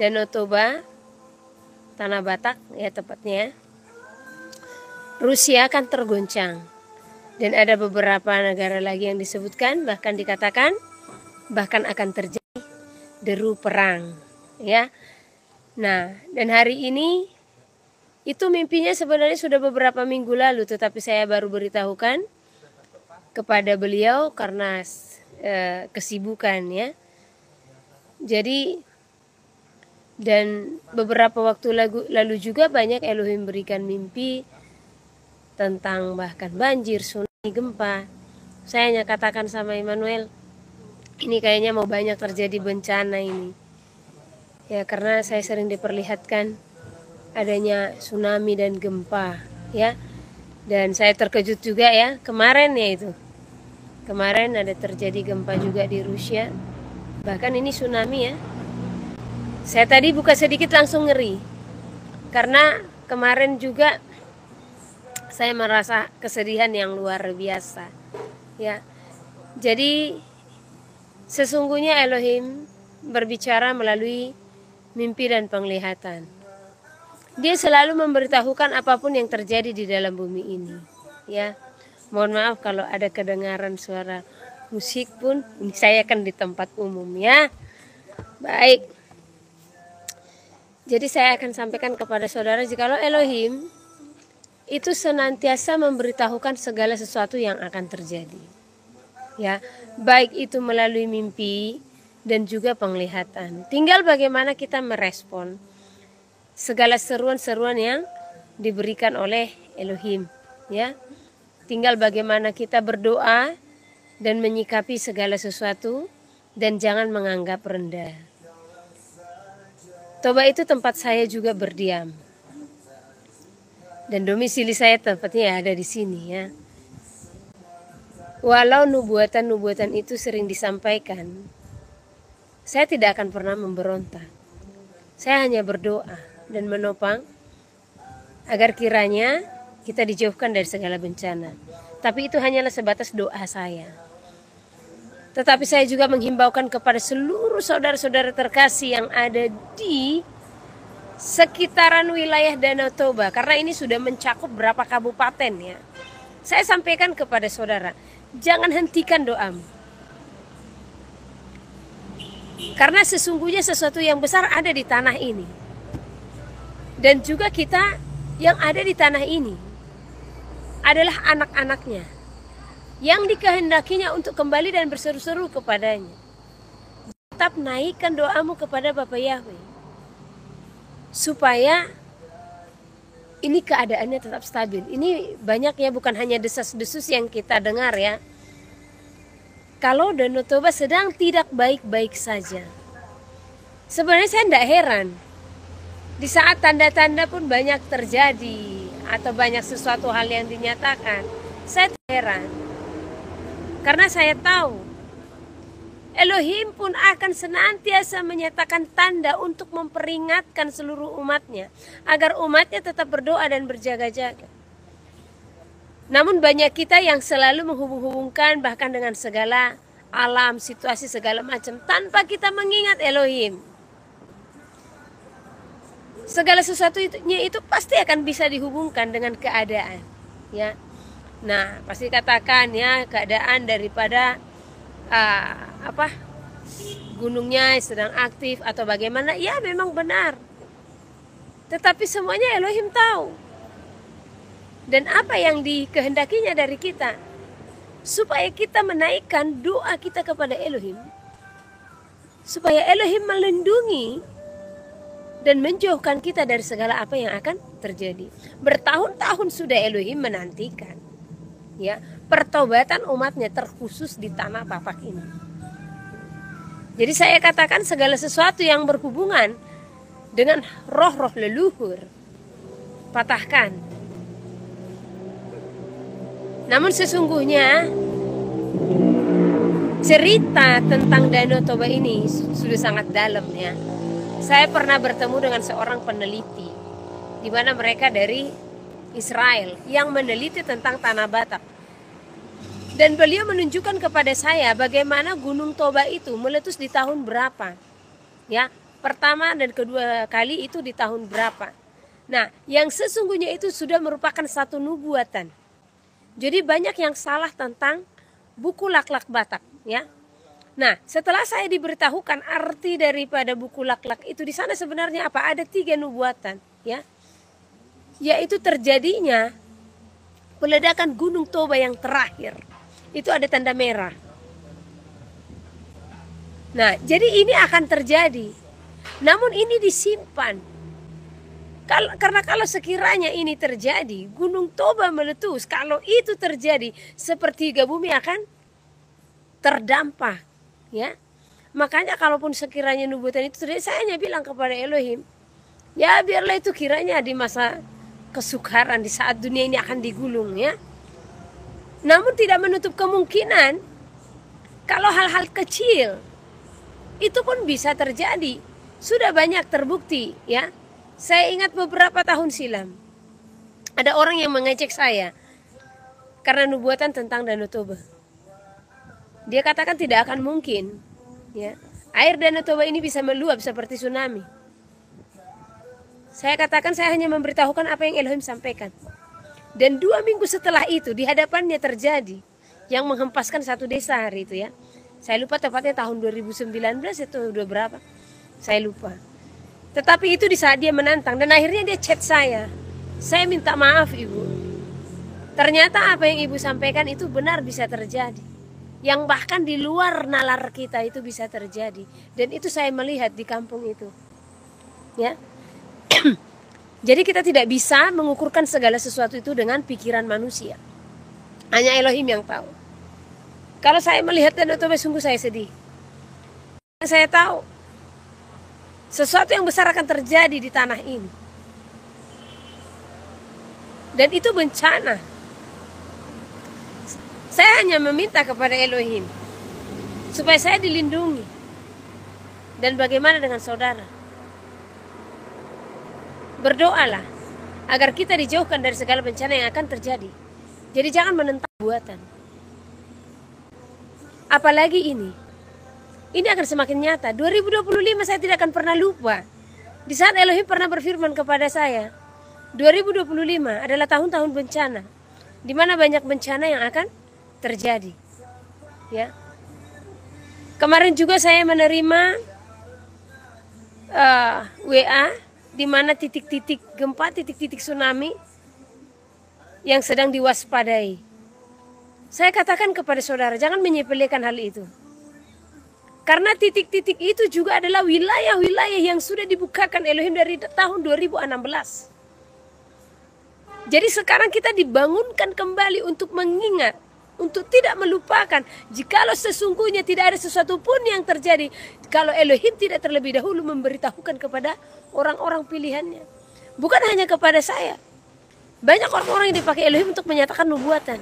Danau Toba, Tanah Batak ya tepatnya, Rusia akan tergoncang. Dan ada beberapa negara lagi yang disebutkan, bahkan dikatakan bahkan akan terjadi deru perang, ya. Nah, dan hari ini itu mimpinya sebenarnya sudah beberapa minggu lalu, tetapi saya baru beritahukan kepada beliau karena kesibukan, ya. Jadi dan beberapa waktu lalu juga banyak Elohim berikan mimpi tentang bahkan banjir, tsunami, gempa. Saya hanya katakan sama Immanuel, ini kayaknya mau banyak terjadi bencana ini. Ya, karena saya sering diperlihatkan adanya tsunami dan gempa, ya. Dan saya terkejut juga ya, kemarin ya itu. Kemarin ada terjadi gempa juga di Rusia. Bahkan ini tsunami ya. Saya tadi buka sedikit langsung ngeri. Karena kemarin juga saya merasa kesedihan yang luar biasa, ya. Jadi sesungguhnya Elohim berbicara melalui mimpi dan penglihatan. Dia selalu memberitahukan apapun yang terjadi di dalam bumi ini, ya. Mohon maaf kalau ada kedengaran suara musik pun, ini saya kan di tempat umum, ya. Baik. Jadi saya akan sampaikan kepada saudara, jikalau Elohim itu senantiasa memberitahukan segala sesuatu yang akan terjadi, ya, baik itu melalui mimpi dan juga penglihatan. Tinggal bagaimana kita merespon segala seruan-seruan yang diberikan oleh Elohim, ya. Tinggal bagaimana kita berdoa dan menyikapi segala sesuatu dan jangan menganggap rendah. Toba itu tempat saya juga berdiam. Dan domisili saya tempatnya ada di sini, ya. Walau nubuatan-nubuatan itu sering disampaikan, saya tidak akan pernah memberontak. Saya hanya berdoa dan menopang agar kiranya kita dijauhkan dari segala bencana. Tapi itu hanyalah sebatas doa saya. Tetapi saya juga menghimbaukan kepada seluruh saudara-saudara terkasih yang ada di sekitaran wilayah Danau Toba, karena ini sudah mencakup berapa kabupaten, ya. Saya sampaikan kepada saudara, jangan hentikan doamu. Karena sesungguhnya sesuatu yang besar ada di tanah ini. Dan juga kita yang ada di tanah ini adalah anak-anaknya yang dikehendakinya untuk kembali dan berseru-seru kepadanya. Tetap naikkan doamu kepada Bapa Yahweh, supaya ini keadaannya tetap stabil. Ini banyak ya, bukan hanya desas-desus yang kita dengar, ya. Kalau Danau Toba sedang tidak baik-baik saja. Sebenarnya saya tidak heran. Di saat tanda-tanda pun banyak terjadi atau banyak sesuatu hal yang dinyatakan, saya tidak heran. Karena saya tahu Elohim pun akan senantiasa menyatakan tanda untuk memperingatkan seluruh umatnya, agar umatnya tetap berdoa dan berjaga-jaga. Namun banyak kita yang selalu menghubung-hubungkan bahkan dengan segala alam, situasi segala macam, tanpa kita mengingat Elohim. Segala sesuatunya itu pasti akan bisa dihubungkan dengan keadaan, ya. Nah, pasti katakan, ya, keadaan daripada gunungnya sedang aktif atau bagaimana, ya memang benar. Tetapi semuanya Elohim tahu. Dan apa yang dikehendakinya dari kita, supaya kita menaikkan doa kita kepada Elohim, supaya Elohim melindungi dan menjauhkan kita dari segala apa yang akan terjadi. Bertahun-tahun sudah Elohim menantikan, ya, pertobatan umatnya, terkhusus di tanah Bapak ini. Jadi saya katakan segala sesuatu yang berhubungan dengan roh-roh leluhur, patahkan. Namun sesungguhnya cerita tentang Danau Toba ini sudah sangat dalam, ya. Saya pernah bertemu dengan seorang peneliti, di mana mereka dari Israel yang meneliti tentang Tanah Batak. Dan beliau menunjukkan kepada saya bagaimana Gunung Toba itu meletus di tahun berapa, ya. pertama dan kedua kali itu di tahun berapa. Nah, yang sesungguhnya itu sudah merupakan satu nubuatan. Jadi banyak yang salah tentang buku Laklak Batak, ya. Nah, setelah saya diberitahukan arti daripada buku Laklak itu, di sana sebenarnya apa? Ada 3 nubuatan, ya. Yaitu terjadinya peledakan Gunung Toba yang terakhir. Itu ada tanda merah. Nah, jadi ini akan terjadi. Namun ini disimpan. Karena kalau sekiranya ini terjadi, Gunung Toba meletus, kalau itu terjadi, sepertiga bumi akan terdampak. Ya, makanya kalaupun sekiranya nubuatan itu terjadi, saya hanya bilang kepada Elohim, ya biarlah itu kiranya di masa kesukaran, di saat dunia ini akan digulung, ya. Namun tidak menutup kemungkinan kalau hal-hal kecil itu pun bisa terjadi. Sudah banyak terbukti, ya. Saya ingat beberapa tahun silam ada orang yang mengejek saya karena nubuatan tentang Danau Toba. Dia katakan tidak akan mungkin, ya, air Danau Toba ini bisa meluap seperti tsunami. Saya katakan saya hanya memberitahukan apa yang Elohim sampaikan. Dan 2 minggu setelah itu di hadapannya terjadi yang menghempaskan satu desa hari itu, ya. Saya lupa tepatnya tahun 2019 itu udah berapa. Saya lupa. Tetapi itu di saat dia menantang dan akhirnya dia chat saya. Saya minta maaf Ibu. Ternyata apa yang Ibu sampaikan itu benar bisa terjadi. Yang bahkan di luar nalar kita itu bisa terjadi. Dan itu saya melihat di kampung itu, ya. Jadi kita tidak bisa mengukurkan segala sesuatu itu dengan pikiran manusia. Hanya Elohim yang tahu. Kalau saya melihat Danau Toba, sungguh saya sedih. Saya tahu sesuatu yang besar akan terjadi di tanah ini. Dan itu bencana. Saya hanya meminta kepada Elohim supaya saya dilindungi. Dan bagaimana dengan saudara? Berdoalah agar kita dijauhkan dari segala bencana yang akan terjadi. Jadi jangan menentang buatan. Apalagi ini akan semakin nyata. 2025 saya tidak akan pernah lupa. Di saat Elohim pernah berfirman kepada saya, 2025 adalah tahun-tahun bencana, di mana banyak bencana yang akan terjadi. Ya. Kemarin juga saya menerima WA di mana titik-titik gempa, titik-titik tsunami yang sedang diwaspadai. Saya katakan kepada saudara, jangan menyepelekan hal itu. Karena titik-titik itu juga adalah wilayah-wilayah yang sudah dibukakan Elohim dari tahun 2016. Jadi sekarang kita dibangunkan kembali untuk mengingat, untuk tidak melupakan, jikalau sesungguhnya tidak ada sesuatu pun yang terjadi, kalau Elohim tidak terlebih dahulu memberitahukan kepada orang-orang pilihannya. Bukan hanya kepada saya. Banyak orang-orang yang dipakai Elohim untuk menyatakan nubuatan.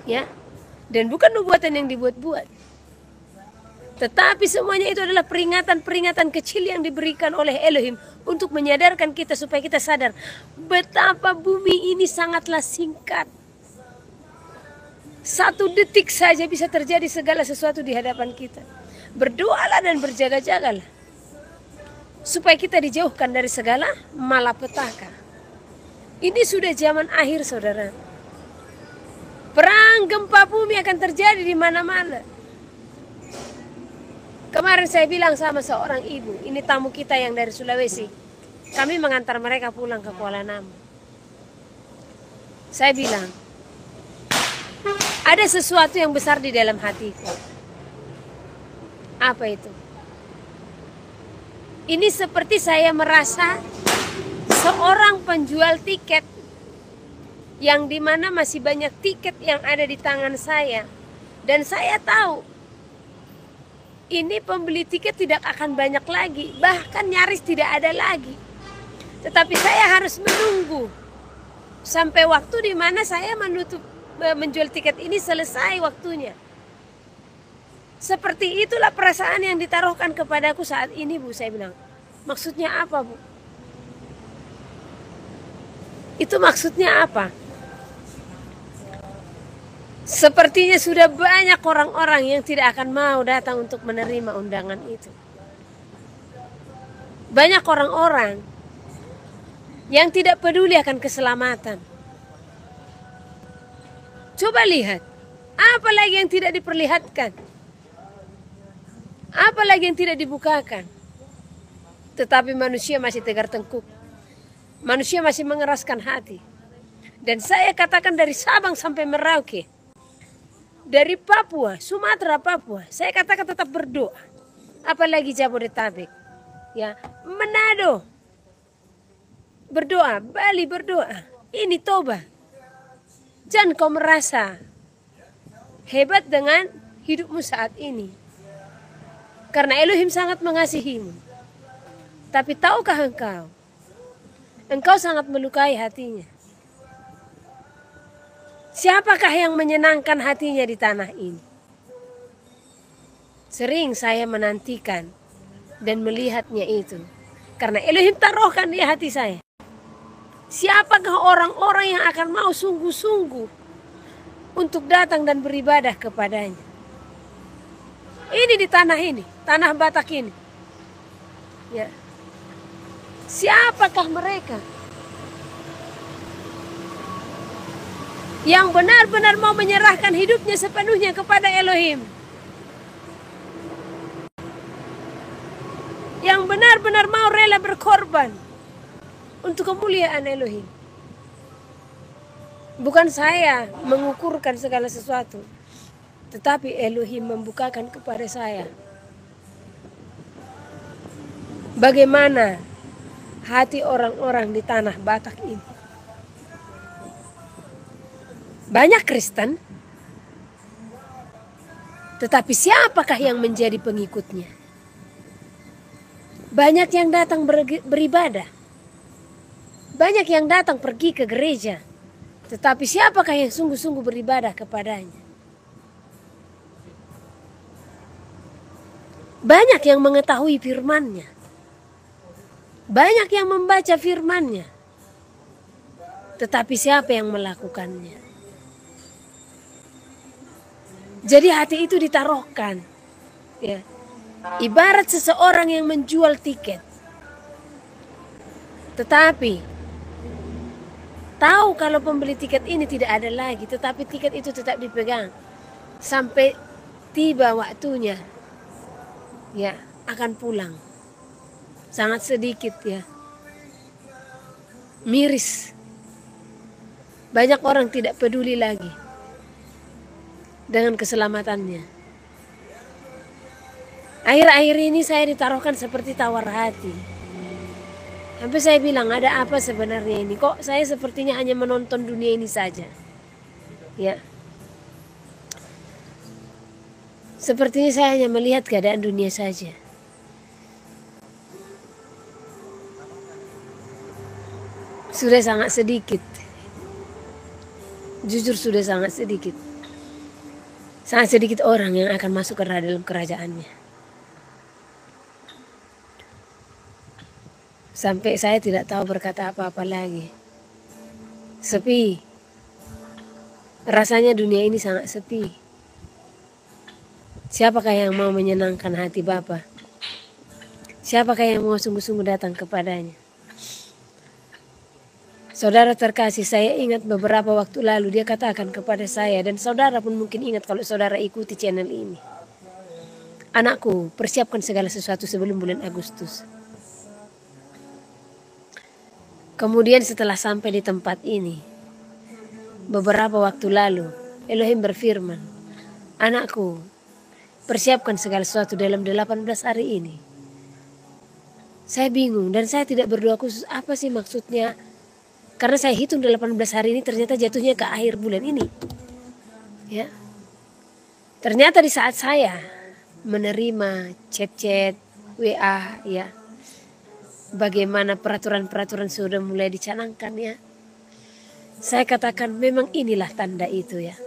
Ya. Dan bukan nubuatan yang dibuat-buat. Tetapi semuanya itu adalah peringatan-peringatan kecil yang diberikan oleh Elohim untuk menyadarkan kita supaya kita sadar betapa bumi ini sangatlah singkat. 1 detik saja bisa terjadi segala sesuatu di hadapan kita. Berdoalah dan berjaga-jagalah supaya kita dijauhkan dari segala malapetaka. Ini sudah zaman akhir, saudara. Perang gempa bumi akan terjadi di mana-mana. Kemarin saya bilang sama seorang ibu, ini tamu kita yang dari Sulawesi. Kami mengantar mereka pulang ke Kuala Namu. Saya bilang, ada sesuatu yang besar di dalam hatiku. Apa itu? Ini seperti saya merasa seorang penjual tiket yang dimana masih banyak tiket yang ada di tangan saya. Dan saya tahu ini pembeli tiket tidak akan banyak lagi, bahkan nyaris tidak ada lagi. Tetapi saya harus menunggu sampai waktu di mana saya menjual tiket ini selesai waktunya. Seperti itulah perasaan yang ditaruhkan kepadaku saat ini, Bu. Saya bilang, maksudnya apa, Bu? Itu maksudnya apa? Sepertinya sudah banyak orang-orang yang tidak akan mau datang untuk menerima undangan itu. Banyak orang-orang yang tidak peduli akan keselamatan. Coba lihat, apa lagi yang tidak diperlihatkan? Apa lagi yang tidak dibukakan? Tetapi manusia masih tegar tengkuk. Manusia masih mengeraskan hati. Dan saya katakan dari Sabang sampai Merauke, dari Papua, Sumatera, Papua, saya katakan tetap berdoa. Apalagi Jabodetabek, ya, Manado, berdoa, Bali berdoa. Ini toba. Jangan kau merasa hebat dengan hidupmu saat ini. Karena Elohim sangat mengasihimu. Tapi tahukah engkau? Engkau sangat melukai hatinya. Siapakah yang menyenangkan hatinya di tanah ini? Sering saya menantikan dan melihatnya itu. Karena Elohim taruhkan di hati saya. Siapakah orang-orang yang akan mau sungguh-sungguh untuk datang dan beribadah kepadanya? Ini di tanah ini, tanah Batak ini. Ya. Siapakah mereka yang benar-benar mau menyerahkan hidupnya sepenuhnya kepada Elohim? Yang benar-benar mau rela berkorban untuk kemuliaan Elohim. Bukan saya mengukurkan segala sesuatu, tetapi Elohim membukakan kepada saya bagaimana hati orang-orang di tanah Batak ini. Banyak Kristen, tetapi siapakah yang menjadi pengikutnya? Banyak yang datang beribadah, banyak yang datang pergi ke gereja, tetapi siapakah yang sungguh-sungguh beribadah kepadanya? Banyak yang mengetahui firman-Nya, banyak yang membaca firman-Nya, tetapi siapa yang melakukannya? Jadi hati itu ditaruhkan, ya. Ibarat seseorang yang menjual tiket, tetapi tahu kalau pembeli tiket ini tidak ada lagi, tetapi tiket itu tetap dipegang sampai tiba waktunya, ya, akan pulang. Sangat sedikit, ya, miris. Banyak orang tidak peduli lagi dengan keselamatannya. Akhir-akhir ini saya ditaruhkan seperti tawar hati. Sampai saya bilang, ada apa sebenarnya ini? Kok saya sepertinya hanya menonton dunia ini saja? Ya. Sepertinya saya hanya melihat keadaan dunia saja. Sudah sangat sedikit. Jujur sudah sangat sedikit. Sangat sedikit orang yang akan masuk ke dalam kerajaannya. Sampai saya tidak tahu berkata apa-apa lagi. Sepi. Rasanya dunia ini sangat sepi. Siapakah yang mau menyenangkan hati Bapa? Siapakah yang mau sungguh-sungguh datang kepadanya? Saudara terkasih, saya ingat beberapa waktu lalu dia katakan kepada saya, dan saudara pun mungkin ingat kalau saudara ikuti channel ini. Anakku, persiapkan segala sesuatu sebelum bulan Agustus. Kemudian setelah sampai di tempat ini, beberapa waktu lalu, Elohim berfirman, anakku, persiapkan segala sesuatu dalam 18 hari ini. Saya bingung dan saya tidak berdoa khusus, apa sih maksudnya? Karena saya hitung 18 hari ini ternyata jatuhnya ke akhir bulan ini. Ya. Ternyata di saat saya menerima chat-chat, WA, ya, bagaimana peraturan-peraturan sudah mulai dicanangkan, ya. Saya katakan memang inilah tanda itu, ya.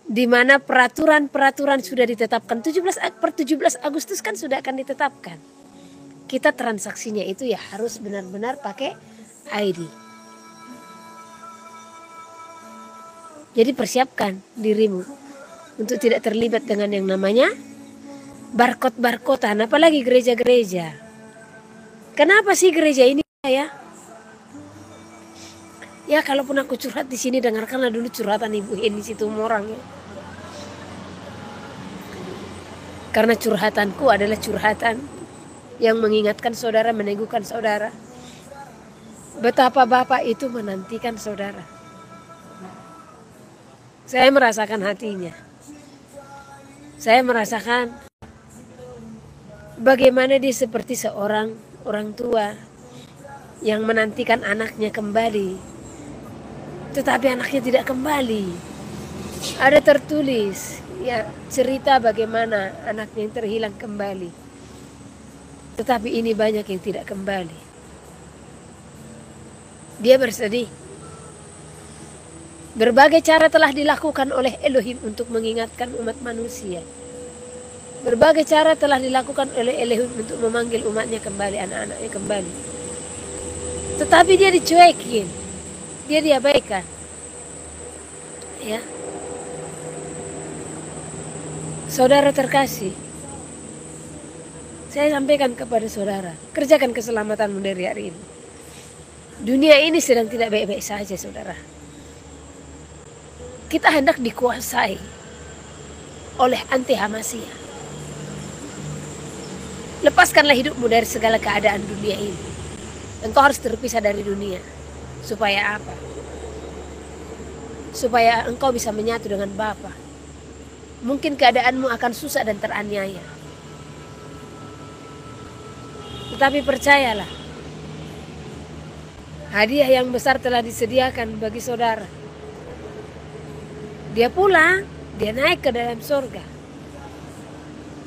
Di mana peraturan-peraturan sudah ditetapkan 17 Agustus kan sudah akan ditetapkan. Kita transaksinya itu ya harus benar-benar pakai ID. Jadi persiapkan dirimu untuk tidak terlibat dengan yang namanya barcode-barcodean, apalagi gereja-gereja. Kenapa sih gereja ini ya? Ya kalaupun aku curhat di sini, dengarkanlah dulu curhatan Ibu Heni Situmorang ya. Karena curhatanku adalah curhatan yang mengingatkan saudara, meneguhkan saudara. Betapa Bapak itu menantikan saudara. Saya merasakan hatinya. Saya merasakan bagaimana dia seperti seorang orang tua yang menantikan anaknya kembali. Tetapi anaknya tidak kembali. Ada tertulis ya cerita bagaimana anaknya yang terhilang kembali. Tetapi ini banyak yang tidak kembali. Dia bersedih. Berbagai cara telah dilakukan oleh Elohim untuk mengingatkan umat manusia. Berbagai cara telah dilakukan oleh Elohim untuk memanggil umatnya kembali, anak-anaknya kembali. Tetapi dia dicuekin. Dia diabaikan. Ya. Saudara terkasih, saya sampaikan kepada saudara, kerjakan keselamatanmu dari hari ini. Dunia ini sedang tidak baik-baik saja, saudara. Kita hendak dikuasai oleh anti Hamasiyah. Lepaskanlah hidupmu dari segala keadaan dunia ini. Engkau harus terpisah dari dunia. Supaya apa? Supaya engkau bisa menyatu dengan Bapa. Mungkin keadaanmu akan susah dan teraniaya. Tetapi percayalah, hadiah yang besar telah disediakan bagi saudara. Dia pulang, dia naik ke dalam surga.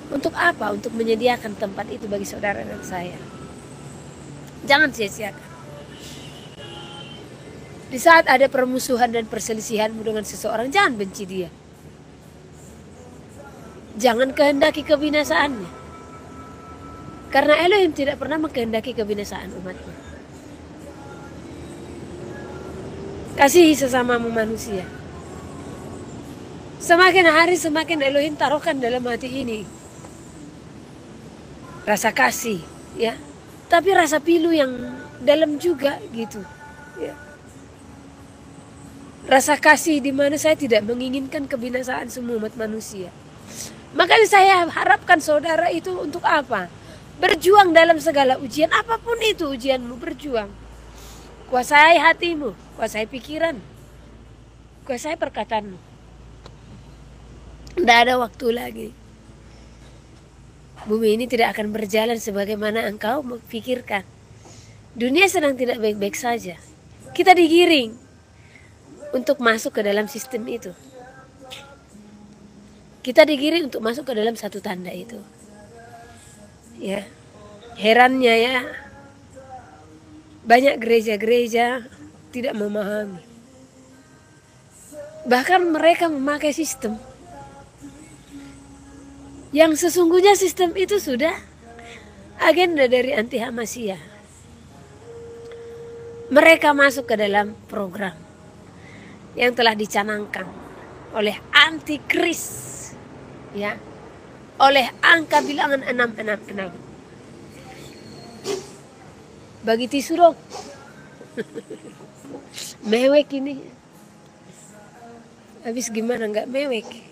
Untuk apa? Untuk menyediakan tempat itu bagi saudara dan saya. Jangan sia-siakan. Di saat ada permusuhan dan perselisihanmu dengan seseorang, jangan benci dia. Jangan kehendaki kebinasaannya. Karena Elohim tidak pernah mengkehendaki kebinasaan umatnya. Kasihi sesamamu manusia. Semakin hari semakin Elohim taruhkan dalam hati ini rasa kasih, ya. Tapi rasa pilu yang dalam juga gitu, ya. Rasa kasih di mana saya tidak menginginkan kebinasaan semua umat manusia. Makanya saya harapkan saudara itu untuk apa? Berjuang dalam segala ujian, apapun itu ujianmu, berjuang. Kuasai hatimu, kuasai pikiran, kuasai perkataanmu. Tidak ada waktu lagi. Bumi ini tidak akan berjalan sebagaimana engkau pikirkan. Dunia sedang tidak baik-baik saja. Kita digiring untuk masuk ke dalam sistem itu. Kita digiring untuk masuk ke dalam satu tanda itu. Ya, herannya ya, banyak gereja-gereja tidak memahami. Bahkan mereka memakai sistem yang sesungguhnya sistem itu sudah agenda dari anti Hamasiyah. Mereka masuk ke dalam program yang telah dicanangkan oleh antikris, ya, oleh angka bilangan 666. Bagi tisu dong. Mewek ini. Habis gimana nggak mewek?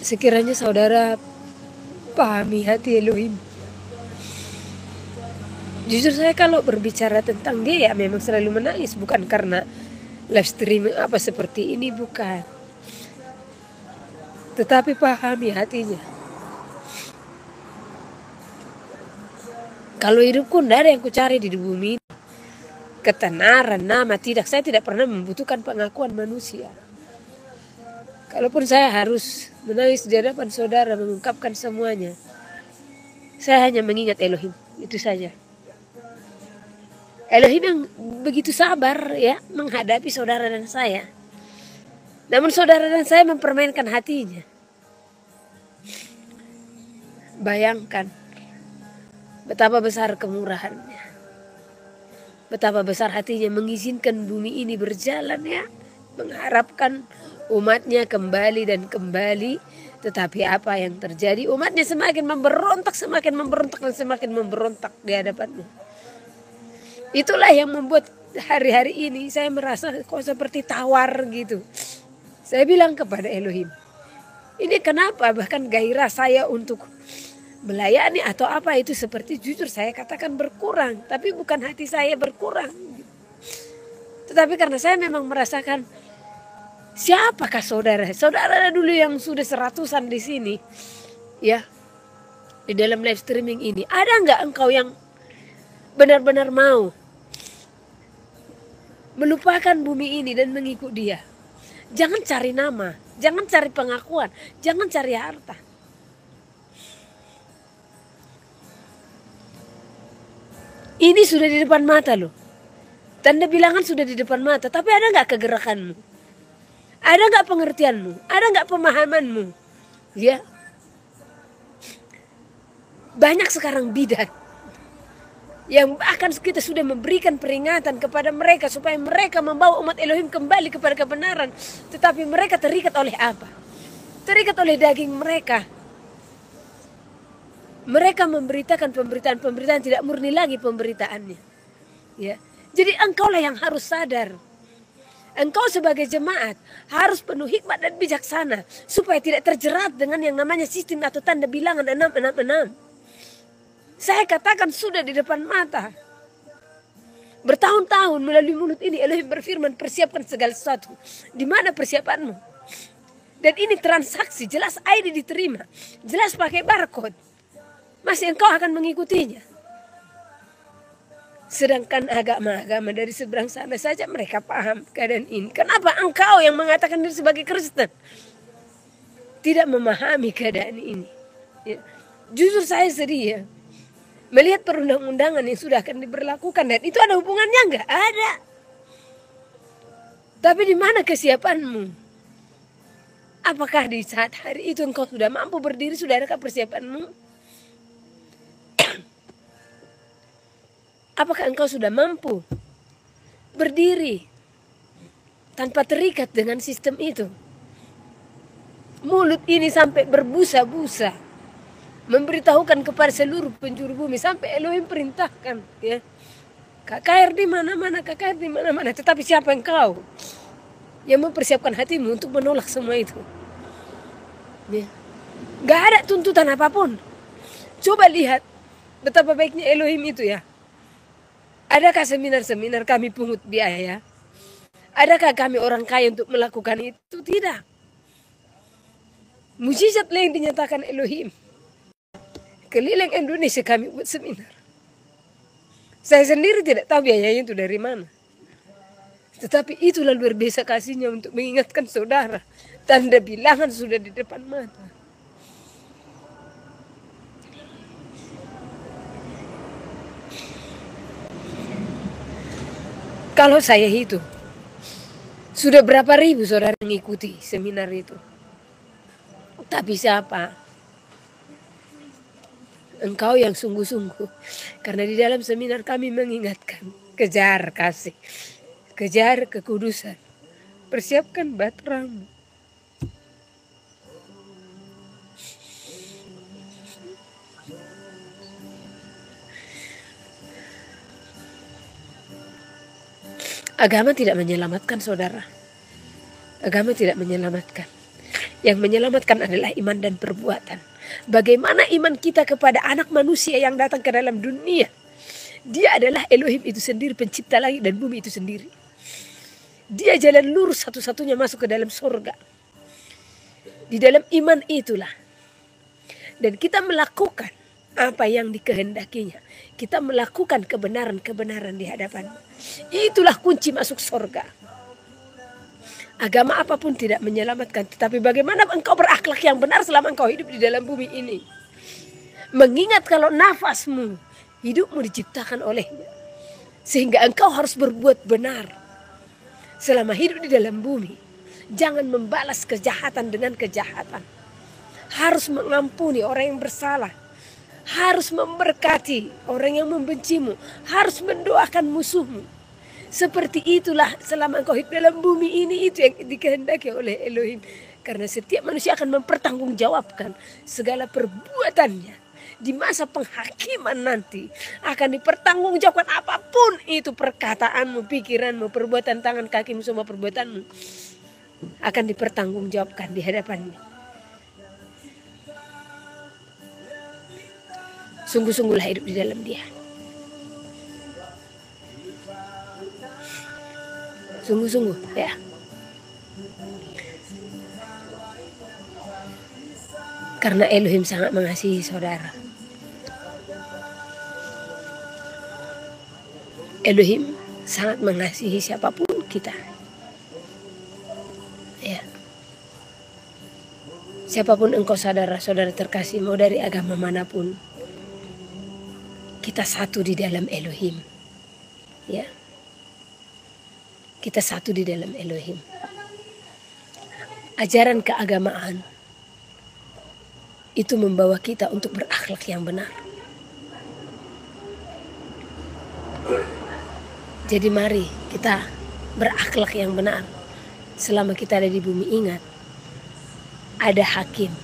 Sekiranya saudara pahami hati Elohim. Jujur saya kalau berbicara tentang dia ya memang selalu menangis. Bukan karena live streaming apa seperti ini, bukan. Tetapi pahami hatinya. Kalau hidupku tidak ada yang kucari di bumi ini. Ketenaran, nama, tidak. Saya tidak pernah membutuhkan pengakuan manusia. Kalaupun saya harus menangis di hadapan saudara mengungkapkan semuanya, saya hanya mengingat Elohim, itu saja. Elohim yang begitu sabar ya menghadapi saudara dan saya. Namun saudara dan saya mempermainkan hatinya. Bayangkan betapa besar kemurahannya. Betapa besar hatinya mengizinkan bumi ini berjalan ya mengharapkan umatnya kembali dan kembali. Tetapi apa yang terjadi? Umatnya semakin memberontak dan semakin memberontak di hadapannya. Itulah yang membuat hari-hari ini saya merasa kok seperti tawar gitu. Saya bilang kepada Elohim, ini kenapa bahkan gairah saya untuk melayani atau apa itu seperti jujur saya katakan berkurang. Tapi bukan hati saya berkurang. Tetapi karena saya memang merasakan, siapakah saudara? Saudara dulu yang sudah 100-an di sini, ya, di dalam live streaming ini, ada nggak engkau yang benar-benar mau melupakan bumi ini dan mengikut Dia? Jangan cari nama, jangan cari pengakuan, jangan cari harta. Ini sudah di depan mata loh. Tanda bilangan sudah di depan mata, tapi ada nggak kegerakanmu? Ada nggak pengertianmu? Ada nggak pemahamanmu? Ya, banyak sekarang bidat yang bahkan kita sudah memberikan peringatan kepada mereka supaya mereka membawa umat Elohim kembali kepada kebenaran, tetapi mereka terikat oleh apa? Terikat oleh daging mereka. Mereka memberitakan pemberitaan tidak murni lagi pemberitaannya. Ya. Jadi engkaulah yang harus sadar. Engkau sebagai jemaat harus penuh hikmat dan bijaksana supaya tidak terjerat dengan yang namanya sistem atau tanda bilangan 666. Saya katakan sudah di depan mata. Bertahun-tahun melalui mulut ini Elohim berfirman, persiapkan segala sesuatu. Di mana persiapanmu? Dan ini transaksi, jelas ID diterima, jelas pakai barcode. Masih engkau akan mengikutinya. Sedangkan agama-agama dari seberang sana saja mereka paham keadaan ini. Kenapa engkau yang mengatakan diri sebagai Kristen tidak memahami keadaan ini? Ya. Jujur saya sedih ya. Melihat perundang-undangan yang sudah akan diberlakukan, dan itu ada hubungannya enggak? Ada. Tapi di mana kesiapanmu? Apakah di saat hari itu engkau sudah mampu berdiri, sudah adakah persiapanmu? Apakah engkau sudah mampu berdiri tanpa terikat dengan sistem itu? Mulut ini sampai berbusa-busa memberitahukan kepada seluruh penjuru bumi, sampai Elohim perintahkan, ya, KKR di mana-mana, KKR di mana-mana. Tetapi siapa engkau yang mempersiapkan hatimu untuk menolak semua itu? Ya. Gak ada tuntutan apapun. Coba lihat betapa baiknya Elohim itu ya. Adakah seminar-seminar kami pungut biaya? Adakah kami orang kaya untuk melakukan itu? Tidak. Mujizat yang dinyatakan Elohim. Keliling Indonesia kami buat seminar. Saya sendiri tidak tahu biayanya itu dari mana. Tetapi itulah luar biasa kasihnya untuk mengingatkan saudara. Tanda bilangan sudah di depan mata. Kalau saya hitung, sudah berapa ribu saudara mengikuti seminar itu. Tapi siapa? Engkau yang sungguh-sungguh. Karena di dalam seminar kami mengingatkan, kejar kasih, kejar kekudusan, persiapkan bahteramu. Agama tidak menyelamatkan saudara. Agama tidak menyelamatkan. Yang menyelamatkan adalah iman dan perbuatan. Bagaimana iman kita kepada anak manusia yang datang ke dalam dunia? Dia adalah Elohim itu sendiri, pencipta langit dan bumi itu sendiri. Dia jalan lurus satu-satunya masuk ke dalam surga. Di dalam iman itulah. Dan kita melakukan apa yang dikehendakinya. Kita melakukan kebenaran-kebenaran di hadapan. Itulah kunci masuk surga. Agama apapun tidak menyelamatkan. Tetapi bagaimana engkau berakhlak yang benar selama engkau hidup di dalam bumi ini. Mengingat kalau nafasmu, hidupmu diciptakan olehnya. Sehingga engkau harus berbuat benar. Selama hidup di dalam bumi. Jangan membalas kejahatan dengan kejahatan. Harus mengampuni orang yang bersalah. Harus memberkati orang yang membencimu. Harus mendoakan musuhmu. Seperti itulah selama engkau hidup dalam bumi ini, itu yang dikehendaki oleh Elohim. Karena setiap manusia akan mempertanggungjawabkan segala perbuatannya. Di masa penghakiman nanti akan dipertanggungjawabkan apapun itu, perkataanmu, pikiranmu, perbuatan tangan kakimu, semua perbuatanmu akan dipertanggungjawabkan di hadapannya. Sungguh-sungguhlah hidup di dalam Dia. Sungguh-sungguh ya. Karena Elohim sangat mengasihi saudara. Elohim sangat mengasihi siapapun kita. Ya. Siapapun engkau saudara-saudara terkasih, mau dari agama manapun, kita satu di dalam Elohim. Ya. Kita satu di dalam Elohim. Ajaran keagamaan itu membawa kita untuk berakhlak yang benar. Jadi mari kita berakhlak yang benar. Selama kita ada di bumi, ingat, ada hakim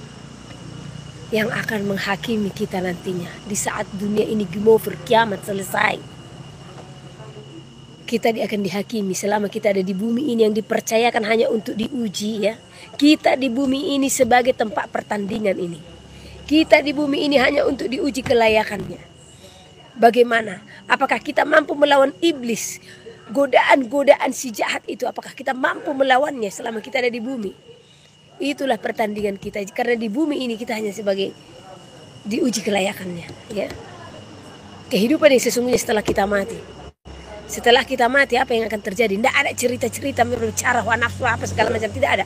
yang akan menghakimi kita nantinya. Di saat dunia ini gemover, kiamat selesai, kita akan dihakimi. Selama kita ada di bumi ini yang dipercayakan hanya untuk diuji ya. Kita di bumi ini sebagai tempat pertandingan ini. Kita di bumi ini hanya untuk diuji kelayakannya. Bagaimana? Apakah kita mampu melawan iblis? Godaan-godaan si jahat itu, apakah kita mampu melawannya selama kita ada di bumi? Itulah pertandingan kita. Karena di bumi ini kita hanya sebagai diuji kelayakannya ya. Kehidupan yang sesungguhnya setelah kita mati. Setelah kita mati apa yang akan terjadi? Tidak ada cerita-cerita berbicara nafsu apa segala macam, tidak ada.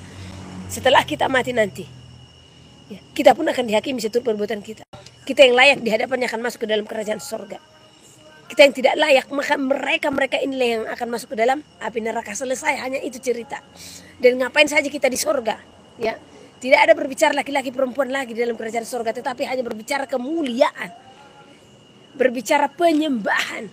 Setelah kita mati nanti, ya, kita pun akan dihakimi seturut perbuatan kita. Kita yang layak di hadapannya akan masuk ke dalam kerajaan surga. Kita yang tidak layak, maka mereka inilah yang akan masuk ke dalam api neraka. Selesai, hanya itu cerita. Dan ngapain saja kita di surga? Ya, tidak ada berbicara laki-laki perempuan lagi di dalam kerajaan surga, tetapi hanya berbicara kemuliaan, berbicara penyembahan,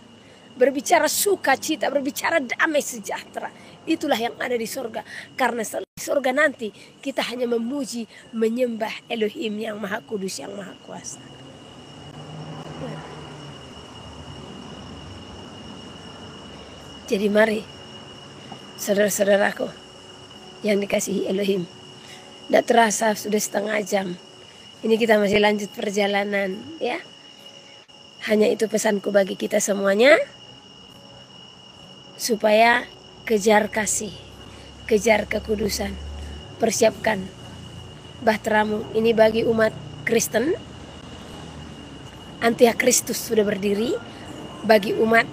berbicara sukacita, berbicara damai sejahtera. Itulah yang ada di surga. Karena di surga nanti kita hanya memuji, menyembah Elohim yang Maha Kudus, yang Maha Kuasa. Jadi mari saudara-saudaraku yang dikasihi Elohim, tidak terasa sudah setengah jam. Ini kita masih lanjut perjalanan ya. Hanya itu pesanku bagi kita semuanya, supaya kejar kasih, kejar kekudusan, persiapkan bahteramu. Ini bagi umat Kristen, Antikristus sudah berdiri. Bagi umat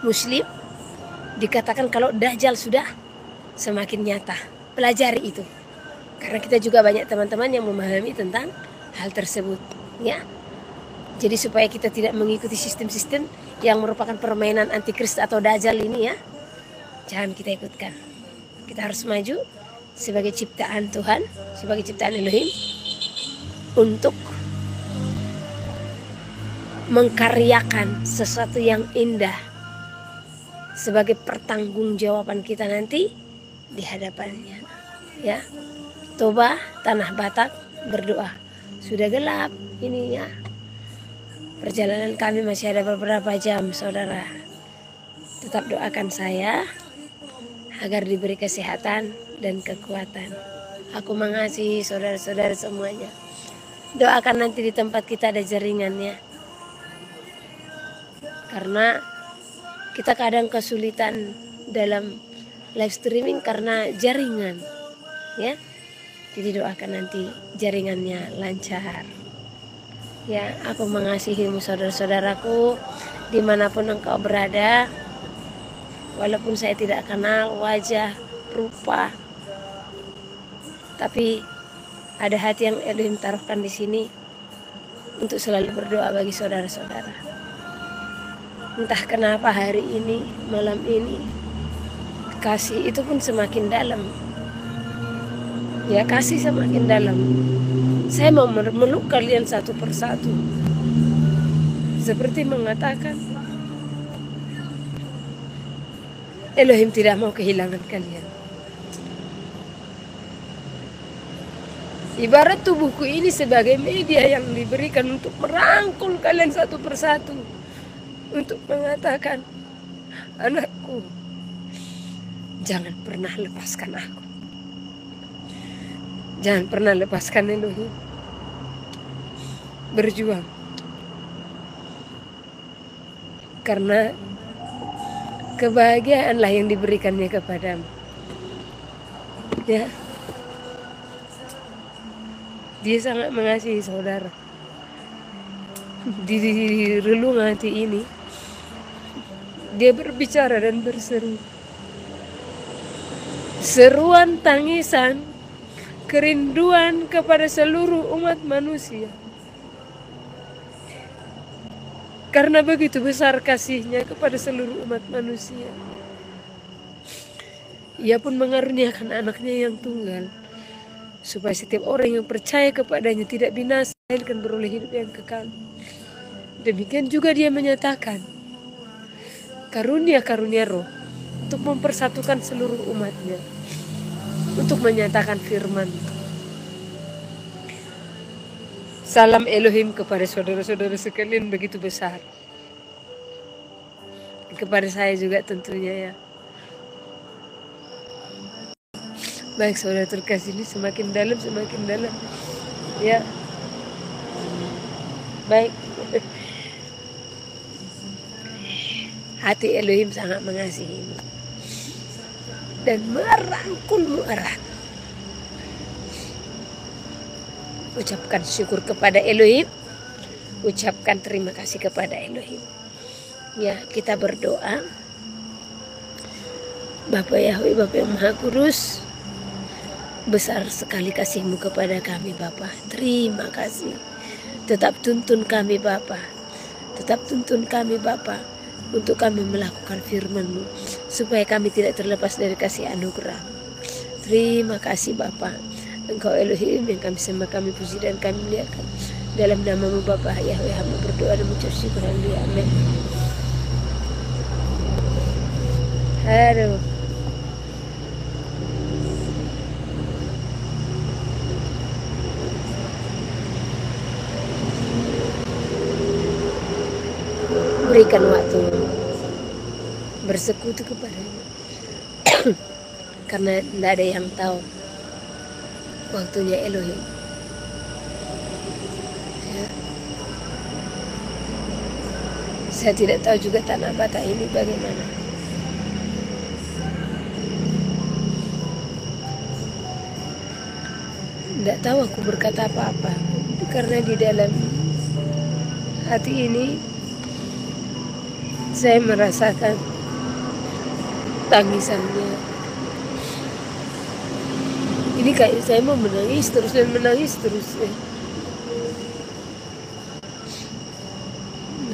Muslim dikatakan kalau Dajjal sudah semakin nyata. Pelajari itu, karena kita juga banyak teman-teman yang memahami tentang hal tersebut ya. Jadi supaya kita tidak mengikuti sistem-sistem yang merupakan permainan antikristus atau Dajjal ini ya, jangan kita ikutkan. Kita harus maju sebagai ciptaan Tuhan, sebagai ciptaan Elohim, untuk mengkaryakan sesuatu yang indah sebagai pertanggungjawaban kita nanti di hadapannya ya. Toba tanah Batak, berdoa. Sudah gelap ini ya. Perjalanan kami masih ada beberapa jam, saudara. Tetap doakan saya agar diberi kesehatan dan kekuatan. Aku mengasihi saudara-saudara semuanya. Doakan nanti di tempat kita ada jaringannya. Karena kita kadang kesulitan dalam live streaming karena jaringan ya. Jadi doakan nanti jaringannya lancar. Ya, aku mengasihimu saudara-saudaraku dimanapun engkau berada. Walaupun saya tidak kenal wajah, rupa, tapi ada hati yang Elohim taruhkan di sini untuk selalu berdoa bagi saudara-saudara. Entah kenapa hari ini, malam ini, kasih itu pun semakin dalam. Ya, kasih semakin dalam. Saya mau meluk kalian satu persatu. Seperti mengatakan, Elohim tidak mau kehilangan kalian. Ibarat tubuhku ini sebagai media yang diberikan untuk merangkul kalian satu persatu. Untuk mengatakan, anakku, jangan pernah lepaskan aku. Jangan pernah lepaskan Elohim. Berjuang. Karena kebahagiaanlah yang diberikannya kepadamu. Ya. Dia sangat mengasihi saudara. Di relung hati ini, dia berbicara dan berseru. Seruan tangisan, kerinduan kepada seluruh umat manusia. Karena begitu besar kasihnya kepada seluruh umat manusia. Ia pun mengaruniakan anaknya yang tunggal, supaya setiap orang yang percaya kepadanya tidak binasa, melainkan beroleh hidup yang kekal. Demikian juga dia menyatakan karunia-karunia roh untuk mempersatukan seluruh umatnya, untuk menyatakan firman. Salam Elohim kepada saudara-saudara sekalian begitu besar. Kepada saya juga tentunya ya. Baik saudara terkasih, ini semakin dalam ya. Baik. Hati Elohim sangat mengasihimu dan merangkulmu erat. Ucapkan syukur kepada Elohim, ucapkan terima kasih kepada Elohim. Ya, kita berdoa. Bapa Yahweh, Bapa yang Maha Kudus, besar sekali kasih-Mu kepada kami Bapa. Terima kasih. Tetap tuntun kami Bapa. Tetap tuntun kami Bapa, untuk kami melakukan firman-Mu, supaya kami tidak terlepas dari kasih anugerah. Terima kasih Bapa. Engkau Elohim yang kami sembah, kami puji dan kami muliakan. Dalam nama-Mu Bapa Yahweh, hamba berdoa dan mengucap syukur. Haleluya. Amin. Aduh. Berikan waktu bersekutu kepadanya. Karena tidak ada yang tahu waktunya Elohim. Ya. Saya tidak tahu juga tanah bata ini bagaimana. Tidak tahu aku berkata apa-apa, karena di dalam hati ini saya merasakan tangisannya. Ini kayak saya mau menangis terus dan menangis terus.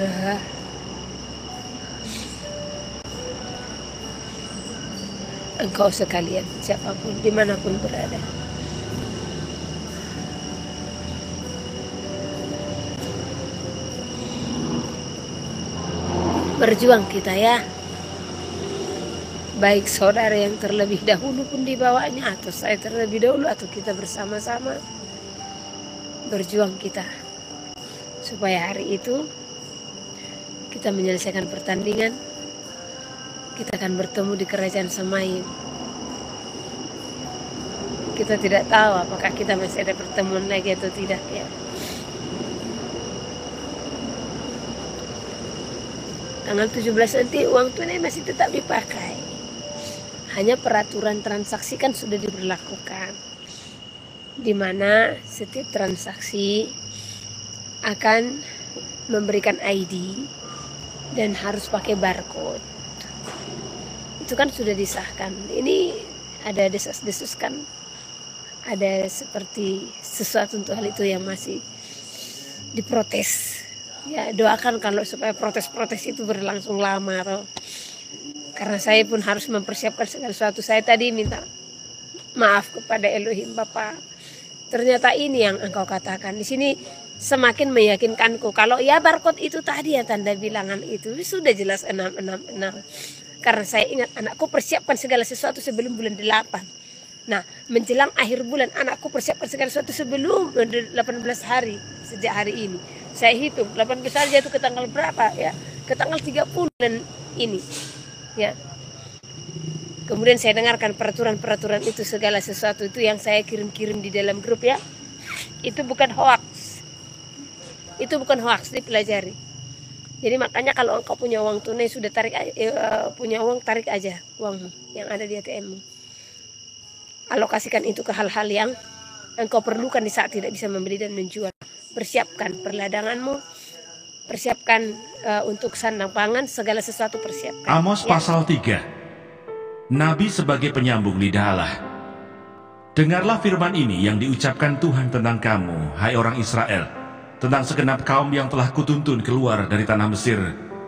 Nah, engkau sekalian, siapapun, dimanapun berada, berjuang kita ya. Baik saudara yang terlebih dahulu pun dibawanya, atau saya terlebih dahulu, atau kita bersama-sama berjuang kita, supaya hari itu kita menyelesaikan pertandingan, kita akan bertemu di kerajaan Semaim. Kita tidak tahu apakah kita masih ada pertemuan lagi atau tidak ya. Tanggal 17 nanti uang tunai masih tetap dipakai. Hanya peraturan transaksi kan sudah diberlakukan, di mana setiap transaksi akan memberikan ID dan harus pakai barcode. Itu kan sudah disahkan. Ini ada desas-desus kan, ada seperti sesuatu untuk hal itu yang masih diprotes. Ya, doakan kalau supaya protes-protes itu berlangsung lama atau karena saya pun harus mempersiapkan segala sesuatu. Saya tadi minta maaf kepada Elohim Bapa. Ternyata ini yang engkau katakan di sini semakin meyakinkanku kalau ya barcode itu tadi ya tanda bilangan itu sudah jelas 666. Karena saya ingat anakku persiapkan segala sesuatu sebelum bulan 8. Nah, menjelang akhir bulan anakku persiapkan segala sesuatu sebelum 18 hari sejak hari ini. Saya hitung 18 hari jatuh ke tanggal berapa ya? Ke tanggal 30 bulan ini. Ya. Kemudian saya dengarkan peraturan-peraturan itu, segala sesuatu itu yang saya kirim-kirim di dalam grup ya. Itu bukan hoax. Itu bukan hoax, dipelajari. Jadi makanya kalau engkau punya uang tunai sudah tarik punya uang, tarik aja uangmu yang ada di ATM-mu. Alokasikan itu ke hal-hal yang engkau perlukan di saat tidak bisa membeli dan menjual. Persiapkan perladanganmu, persiapkan untuk sandang pangan, segala sesuatu persiapkan. Amos ya. Pasal 3. Nabi sebagai penyambung lidah Allah. Dengarlah firman ini yang diucapkan Tuhan tentang kamu, hai orang Israel, tentang segenap kaum yang telah kutuntun keluar dari tanah Mesir.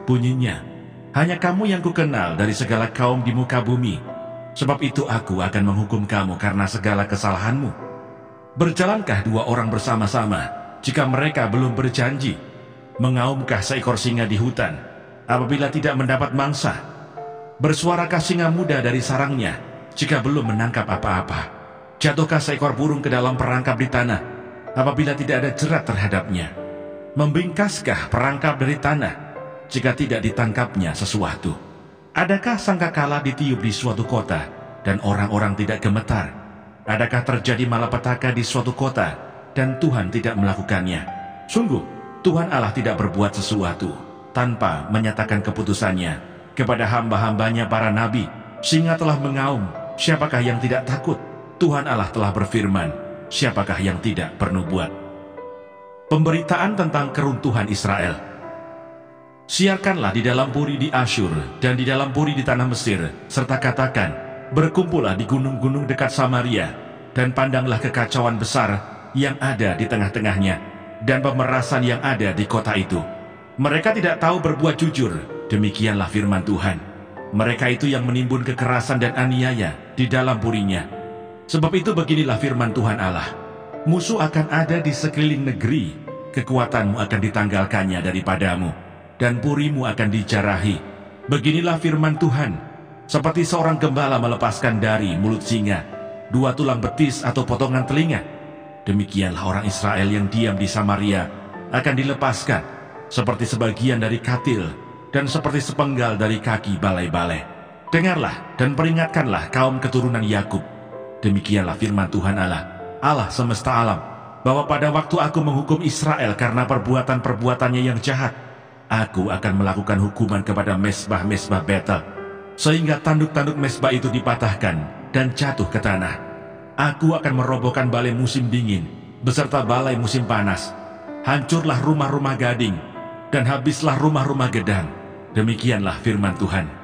Bunyinya, hanya kamu yang kukenal dari segala kaum di muka bumi. Sebab itu aku akan menghukum kamu karena segala kesalahanmu. Berjalankah dua orang bersama-sama jika mereka belum berjanji? Mengaumkah seekor singa di hutan apabila tidak mendapat mangsa? Bersuarakah singa muda dari sarangnya jika belum menangkap apa-apa? Jatuhkah seekor burung ke dalam perangkap di tanah apabila tidak ada jerat terhadapnya? Membingkaskah perangkap dari tanah jika tidak ditangkapnya sesuatu? Adakah sangkakala ditiup di suatu kota dan orang-orang tidak gemetar? Adakah terjadi malapetaka di suatu kota dan Tuhan tidak melakukannya? Sungguh, Tuhan Allah tidak berbuat sesuatu tanpa menyatakan keputusannya kepada hamba-hambanya para nabi. Singa telah mengaum, siapakah yang tidak takut? Tuhan Allah telah berfirman, siapakah yang tidak bernubuat? Pemberitaan tentang keruntuhan Israel. Siarkanlah di dalam puri di Asyur dan di dalam puri di tanah Mesir, serta katakan, berkumpullah di gunung-gunung dekat Samaria, dan pandanglah kekacauan besar yang ada di tengah-tengahnya, dan pemerasan yang ada di kota itu. Mereka tidak tahu berbuat jujur, demikianlah firman Tuhan. Mereka itu yang menimbun kekerasan dan aniaya di dalam purinya. Sebab itu beginilah firman Tuhan Allah, musuh akan ada di sekeliling negeri, kekuatanmu akan ditanggalkannya daripadamu, dan purimu akan dijarahi. Beginilah firman Tuhan, seperti seorang gembala melepaskan dari mulut singa 2 tulang betis atau potongan telinga, demikianlah orang Israel yang diam di Samaria akan dilepaskan, seperti sebagian dari katil dan seperti sepenggal dari kaki balai-balai. Dengarlah dan peringatkanlah kaum keturunan Yakub. Demikianlah firman Tuhan Allah, Allah semesta alam, bahwa pada waktu aku menghukum Israel karena perbuatan-perbuatannya yang jahat, aku akan melakukan hukuman kepada mesbah-mesbah Betel, sehingga tanduk-tanduk mesbah itu dipatahkan dan jatuh ke tanah. Aku akan merobohkan balai musim dingin beserta balai musim panas. Hancurlah rumah-rumah gading dan habislah rumah-rumah gedang. Demikianlah firman Tuhan.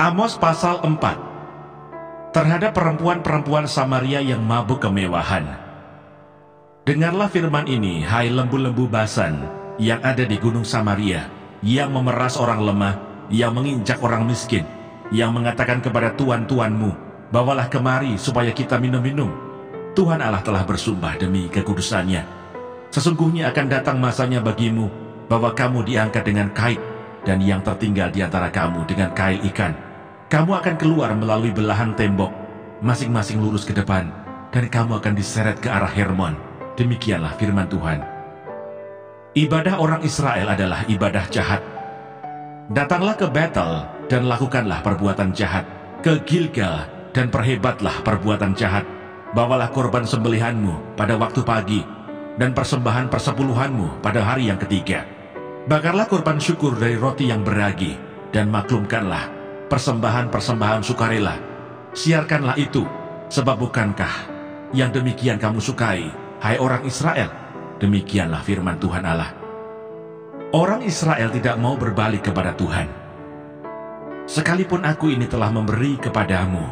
Amos pasal 4. Terhadap perempuan-perempuan Samaria yang mabuk kemewahan. Dengarlah firman ini, hai lembu-lembu Basan yang ada di gunung Samaria, yang memeras orang lemah, yang menginjak orang miskin, yang mengatakan kepada tuan-tuanmu, bawalah kemari supaya kita minum-minum. Tuhan Allah telah bersumpah demi kekudusannya, sesungguhnya akan datang masanya bagimu, bahwa kamu diangkat dengan kait, dan yang tertinggal di antara kamu dengan kail ikan. Kamu akan keluar melalui belahan tembok, masing-masing lurus ke depan, dan kamu akan diseret ke arah Hermon. Demikianlah firman Tuhan. Ibadah orang Israel adalah ibadah jahat. Datanglah ke Betel dan lakukanlah perbuatan jahat, ke Gilgal dan perhebatlah perbuatan jahat. Bawalah korban sembelihanmu pada waktu pagi, dan persembahan persepuluhanmu pada hari yang ketiga. Bakarlah korban syukur dari roti yang beragi, dan maklumkanlah persembahan-persembahan sukarela. Siarkanlah itu, sebab bukankah yang demikian kamu sukai, hai orang Israel? Demikianlah firman Tuhan Allah. Orang Israel tidak mau berbalik kepada Tuhan. Sekalipun aku ini telah memberi kepadamu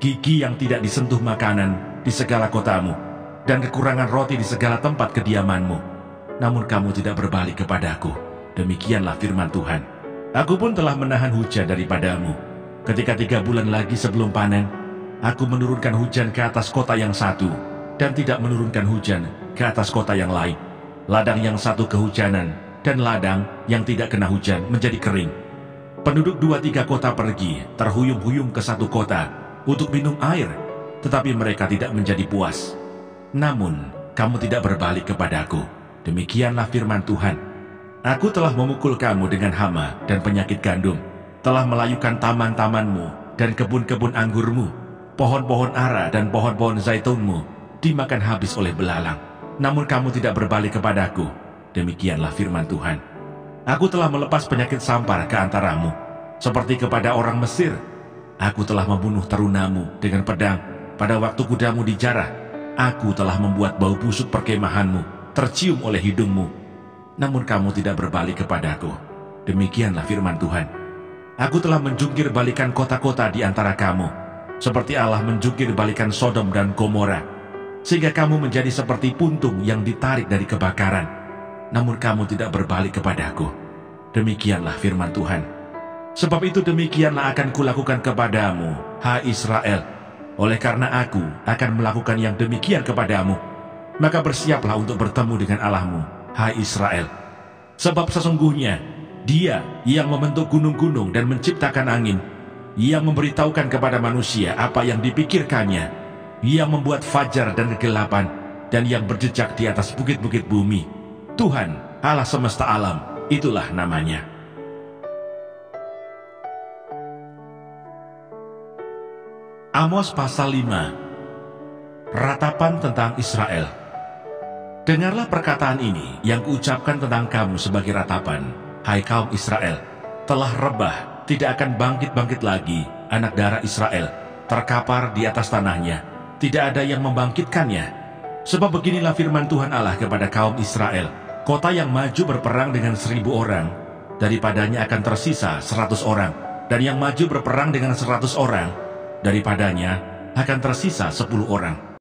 gigi yang tidak disentuh makanan di segala kotamu, dan kekurangan roti di segala tempat kediamanmu, namun kamu tidak berbalik kepadaku. Demikianlah firman Tuhan. Aku pun telah menahan hujan daripadamu. Ketika 3 bulan lagi sebelum panen, aku menurunkan hujan ke atas kota yang satu, dan tidak menurunkan hujan ke atas kota yang lain. Ladang yang satu kehujanan, dan ladang yang tidak kena hujan menjadi kering. Penduduk 2-3 kota pergi terhuyung-huyung ke satu kota untuk minum air, tetapi mereka tidak menjadi puas. Namun, kamu tidak berbalik kepadaku. Demikianlah firman Tuhan. Aku telah memukul kamu dengan hama dan penyakit gandum, telah melayukan taman-tamanmu dan kebun-kebun anggurmu, pohon-pohon ara dan pohon-pohon zaitunmu dimakan habis oleh belalang. Namun kamu tidak berbalik kepadaku. Demikianlah firman Tuhan. Aku telah melepas penyakit sampar ke antaramu, seperti kepada orang Mesir. Aku telah membunuh terunamu dengan pedang pada waktu kudamu dijarah. Aku telah membuat bau busuk perkemahanmu tercium oleh hidungmu. Namun kamu tidak berbalik kepadaku. Demikianlah firman Tuhan. Aku telah menjungkir balikan kota-kota di antara kamu, seperti Allah menjungkir balikan Sodom dan Gomora, sehingga kamu menjadi seperti puntung yang ditarik dari kebakaran. Namun kamu tidak berbalik kepadaku. Demikianlah firman Tuhan. Sebab itu demikianlah akan kulakukan kepadamu, hai Israel. Oleh karena aku akan melakukan yang demikian kepadamu, maka bersiaplah untuk bertemu dengan Allahmu, hai Israel. Sebab sesungguhnya Dia yang membentuk gunung-gunung dan menciptakan angin, yang memberitahukan kepada manusia apa yang dipikirkannya, yang membuat fajar dan kegelapan, dan yang berjejak di atas bukit-bukit bumi. Tuhan, Allah semesta alam, itulah namanya. Amos pasal 5. Ratapan tentang Israel. Dengarlah perkataan ini yang kuucapkan tentang kamu sebagai ratapan, hai kaum Israel. Telah rebah, tidak akan bangkit-bangkit lagi anak darah Israel, terkapar di atas tanahnya, tidak ada yang membangkitkannya. Sebab beginilah firman Tuhan Allah kepada kaum Israel, kota yang maju berperang dengan 1000 orang, daripadanya akan tersisa 100 orang, dan yang maju berperang dengan 100 orang, daripadanya akan tersisa 10 orang.